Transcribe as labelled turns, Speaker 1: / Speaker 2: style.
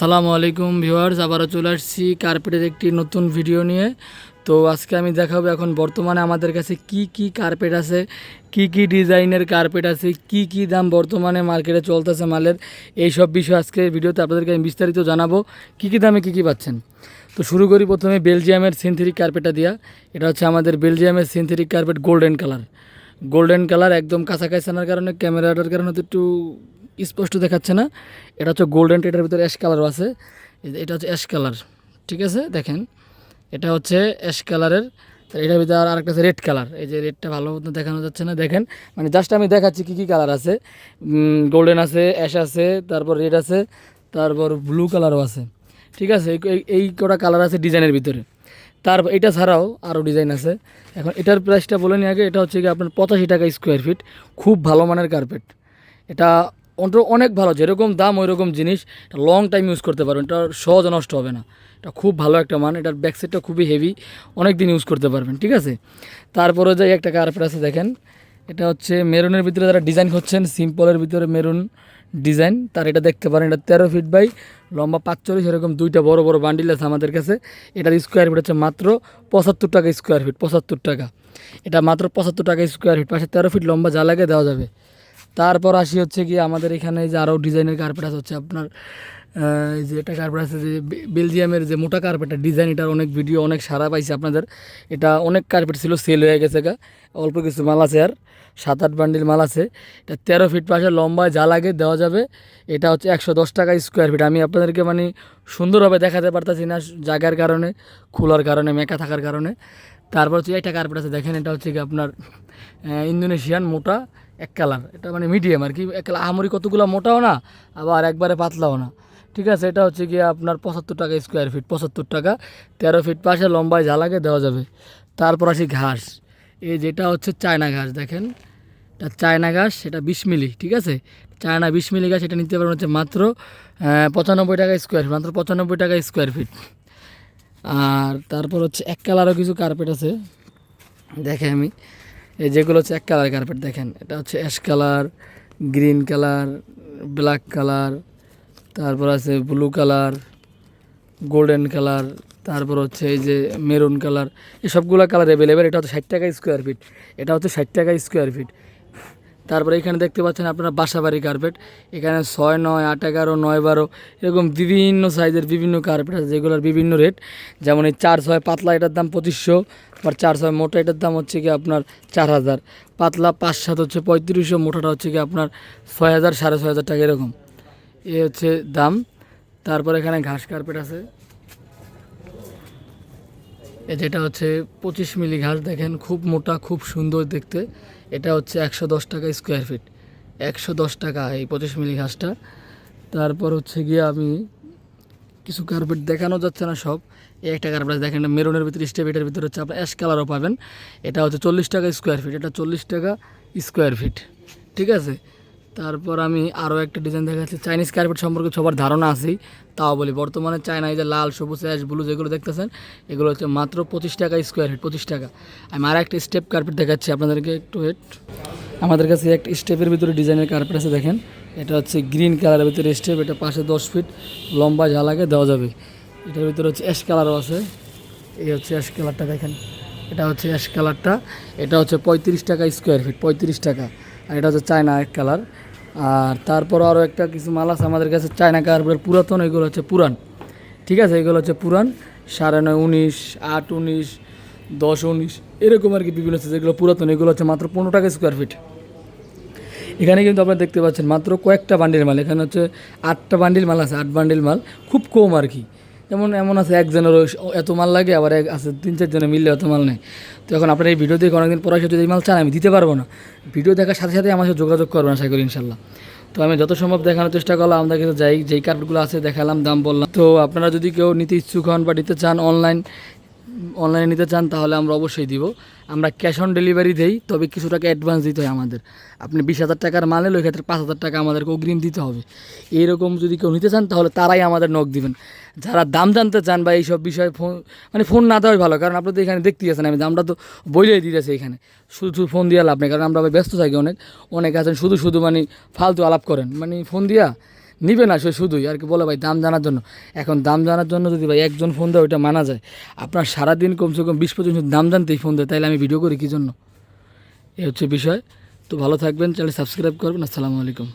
Speaker 1: আসসালামু আলাইকুম ভিউয়ার্স, আবারও চলে আসছি কার্পেটের একটি নতুন ভিডিও নিয়ে। তো আজকে আমি দেখাবো এখন বর্তমানে আমাদের কাছে কি কি কার্পেট আছে, কি কি ডিজাইনের কার্পেট আছে, কি কি দাম বর্তমানে মার্কেটে চলতেছে মালের, এই সব বিষয় আজকে ভিডিওতে আপনাদেরকে আমি বিস্তারিত জানাবো কি কি দামে কি কি পাচ্ছেন। তো শুরু করি প্রথমে বেলজিয়ামের সিনথেটিক কার্পেটটা দিয়া। এটা হচ্ছে আমাদের বেলজিয়ামের সিনথেটিক কার্পেট, গোল্ডেন কালার একদম কাছাকাছি আনার কারণে ক্যামেরাটার কারণে তো একটু স্পষ্ট দেখাচ্ছে না। এটা হচ্ছে গোল্ডেন, এটার ভিতরে অ্যাশ কালারও আছে। এটা হচ্ছে অ্যাশ কালার, ঠিক আছে দেখেন, এটা হচ্ছে অ্যাশ কালারের। এটার ভিতরে আর আরেকটা আছে রেড কালার। এই যে রেডটা ভালো মতো দেখানো যাচ্ছে না, দেখেন মানে জাস্ট আমি দেখাচ্ছি কী কী কালার আছে। গোল্ডেন আছে, অ্যাশ আছে, তারপর রেড আছে, তারপর ব্লু কালারও আছে, ঠিক আছে। এই কটা কালার আছে ডিজাইনের ভিতরে। এটা ছাড়াও আরও ডিজাইন আছে। এখন এটার প্রাইসটা বলে নিই আগে। এটা হচ্ছে কি আপনার 85 টাকা স্কোয়ার ফিট, খুব ভালো মানের কার্পেট। এটা অনেক ভালো, যেরকম দাম ওই রকম জিনিস। এটা লং টাইম ইউজ করতে পারবেন, এটা সহজে নষ্ট হবে না। এটা খুব ভালো একটা মান। এটার ব্যাকসাইডটা খুবই হেভি, অনেক দিন ইউজ করতে পারবেন, ঠিক আছে। তারপরে যে একটা কার্পেট আছে দেখেন, এটা হচ্ছে মেরুনের ভিতরে যারা ডিজাইন করছেন, সিম্পলের ভিতরে মেরুন ডিজাইন, তার এটা দেখতে পারেন। এটা 13 ফিট বাই লম্বা 45, এরকম দুইটা বড় বড় বান্ডিল আছে আমাদের কাছে। এটার স্কোয়ার ফিট হচ্ছে মাত্র 75 টাকা স্কোয়ার ফিট, 75 টাকা। এটা মাত্র 75 টাকা স্কোয়ার ফিট, পাশে 13 ফিট লম্বা যা লাগে দেওয়া যাবে। তারপর আসি হচ্ছে কি আমাদের এখানে যে আরও ডিজাইনের কার্পেট আছে, হচ্ছে আপনার এই যে একটা কার্পেট আছে যে বেলজিয়ামের যে মোটা কার্পেটটা ডিজাইন, এটার অনেক ভিডিও অনেক সাড়া পাইছে আপনাদের। এটা অনেক কার্পেট ছিল, সেল হয়ে গেছে গা, অল্প কিছু মাল আছে, আর 7-8 বান্ডিল মাল আছে। এটা 13 ফিট পাশে লম্বায় যা লাগে দেওয়া যাবে। এটা হচ্ছে 110 টাকা স্কোয়ার ফিট। আমি আপনাদেরকে মানে সুন্দরভাবে দেখাতে পারতাছি না জায়গার কারণে, খোলার কারণে, মেকা থাকার কারণে। তারপর হচ্ছে একটা কার্পেট আছে দেখেন, এটা হচ্ছে কি আপনার ইন্দোনেশিয়ান মোটা এক কালার। এটা মানে মিডিয়াম আর কি, এক কালার আহামরি কতগুলো মোটাও না, আবার একবারে পাতলাও না, ঠিক আছে। এটা হচ্ছে গিয়ে আপনার 75 টাকা স্কোয়ার ফিট, 75 টাকা। 13 ফিট পাশে লম্বায় যা লাগে দেওয়া যাবে। তারপর আসি ঘাস, এই যেটা হচ্ছে চায়না ঘাস দেখেন, এটা চায়না ঘাস, এটা 20 মিলি, ঠিক আছে। চায়না 20 মিলি ঘাস, এটা নিতে পারবেন হচ্ছে মাত্র 95 টাকা স্কোয়ার ফিট, মাত্র 95 টাকা স্কোয়ার ফিট। আর তারপর হচ্ছে এক কালারও কিছু কার্পেট আছে দেখে আমি, এই যেগুলো হচ্ছে এক কালার কার্পেট দেখেন। এটা হচ্ছে ash colour, green colour, black colour, তারপর আছে ব্লু কালার, গোল্ডেন কালার, তারপর হচ্ছে এই যে মেরুন কালার। এই সবগুলো কালার অ্যাভেলেবেল। এটা হচ্ছে 60 টাকা স্কোয়ার ফিট, এটা হচ্ছে 60 টাকা স্কোয়ার ফিট। তারপরে এখানে দেখতে পাচ্ছেন আপনারা বাসাবাড়ি কার্পেট। এখানে 6, 9, 8, 11, 9, 12 এরকম বিভিন্ন সাইজের বিভিন্ন কার্পেট আছে, যেগুলোর বিভিন্ন রেট। যেমন এই 4-6 পাতলা, এটার দাম 2500। আবার 4-6 মোটা, এটার দাম হচ্ছে কি আপনার 4000। পাতলা 5-7 হচ্ছে 3500, মোটাটা হচ্ছে কি আপনার 6000, 6500 টাকা এরকম, এ হচ্ছে দাম। তারপর এখানে ঘাস কার্পেট আছে, যেটা হচ্ছে 25 মিলি ঘাস দেখেন, খুব মোটা, খুব সুন্দর দেখতে। এটা হচ্ছে 110 টাকা স্কোয়ার ফিট, 110 টাকা এই 25 মিলি ঘাসটা। তারপর হচ্ছে গিয়ে আমি কিছু কার্পেট দেখানো যাচ্ছে না সব। এই একটা কার্পেট দেখেন, মেরুনের ভিতরে স্টেপ, এটার ভিতরে হচ্ছে আপনার অ্যাশ কালারও পাবেন। এটা হচ্ছে 40 টাকা স্কোয়ার ফিট, এটা 40 টাকা স্কোয়ার ফিট, ঠিক আছে। তারপর আমি আরও একটা ডিজাইন দেখাচ্ছি। চাইনিজ কার্পেট সম্পর্কে সবার ধারণা আছেই, তাও বলি বর্তমানে চায়নায় যে লাল, সবুজ, অ্যাশ, ব্লু যেগুলো দেখতেছেন, এগুলো হচ্ছে মাত্র 25 টাকা স্কোয়ার ফিট, 25 টাকা। আমি আর একটা স্টেপ কার্পেট দেখাচ্ছি আপনাদেরকে, একটু ওয়েট। আমাদের কাছে একটা স্টেপের ভিতরে ডিজাইনের কার্পেট আছে দেখেন, এটা হচ্ছে গ্রিন কালারের ভিতরে স্টেপ, এটা পাশে 10 ফিট লম্বা যা লাগে দেওয়া যাবে। এটার ভিতরে হচ্ছে অ্যাশ কালারও আছে, এই হচ্ছে অ্যাশ কালারটা দেখেন, এটা হচ্ছে অ্যাশ কালারটা। এটা হচ্ছে 35 টাকা স্কোয়ার ফিট, 35 টাকা। আর এটা হচ্ছে চায়না এক কালার। আর তারপর আরও একটা কিছু মাল আছে আমাদের কাছে চায়না কার্পেটের পুরাতন, এগুলো হচ্ছে পুরান, ঠিক আছে। এগুলো হচ্ছে পুরান 9.5, 19, 8, 19, 10, 19 এরকম আর কি বিভিন্ন আছে যেগুলো পুরাতন। এগুলো হচ্ছে মাত্র 15 টাকা স্কোয়ার ফিট। এখানে কিন্তু আপনারা দেখতে পাচ্ছেন মাত্র কয়েকটা বান্ডিল মাল। এখানে হচ্ছে 8টা বান্ডিল মাল আছে, 8 বান্ডিল মাল, খুব কম আর কি। যেমন এমন আছে একজনের এত মাল লাগে, আবার আছে 3-4 জনে মিললে এত মাল নেই। তো এখন আপনারা এই ভিডিও দেখে অনেকদিন পরে যদি এই মাল চান, আমি দিতে পারবো না। ভিডিও দেখার সাথে সাথে আমার সাথে যোগাযোগ করবেন, আশা করি ইনশাল্লাহ। তো আমি যত সম্ভব দেখানোর চেষ্টা করলাম। আমাদের কাছে যেই কার্পেটগুলো আছে দেখালাম, দাম বললাম। তো আপনারা যদি কেউ নিতে ইচ্ছুক হন বা নিতে চান, অনলাইনে নিতে চান, তাহলে আমরা অবশ্যই দিব। আমরা ক্যাশ অন ডেলিভারি দেই, তবে কিছু টাকা অ্যাডভান্স দিতে হয় আমাদের। আপনি 20,000 টাকার মাল নিলে ওই ক্ষেত্রে 5,000 টাকা আমাদেরকে অগ্রিম দিতে হবে। এইরকম যদি কেউ নিতে চান, তাহলে তারাই আমাদের নক দিবেন। যারা দাম জানতে চান বা এইসব বিষয়ে ফোন না দেওয়াই ভালো, কারণ আপনি তো এখানে দেখতেই আছেন, আমি দামটা তো বলেই দিতেছি এখানে। শুধু ফোন দিয়ে লাভ নেই, কারণ আমরা ব্যস্ত থাকি, অনেক আছেন শুধু মানে ফালতু আলাপ করেন, মানে ফোন দিয়া নিবে না সে শুধুই আর কি বলে ভাই দাম জানার জন্য। এখন দাম জানার জন্য যদি ভাই একজন ফোন দেয় ওইটা মানা যায়, আপনার সারাদিন কমসে কম 20-25 দাম জানতেই ফোন দেয়, তাইলে আমি ভিডিও করি কী জন্য? এই হচ্ছে বিষয়। তো ভালো থাকবেন, চ্যানেল সাবস্ক্রাইব করবেন। আসসালামু আলাইকুম।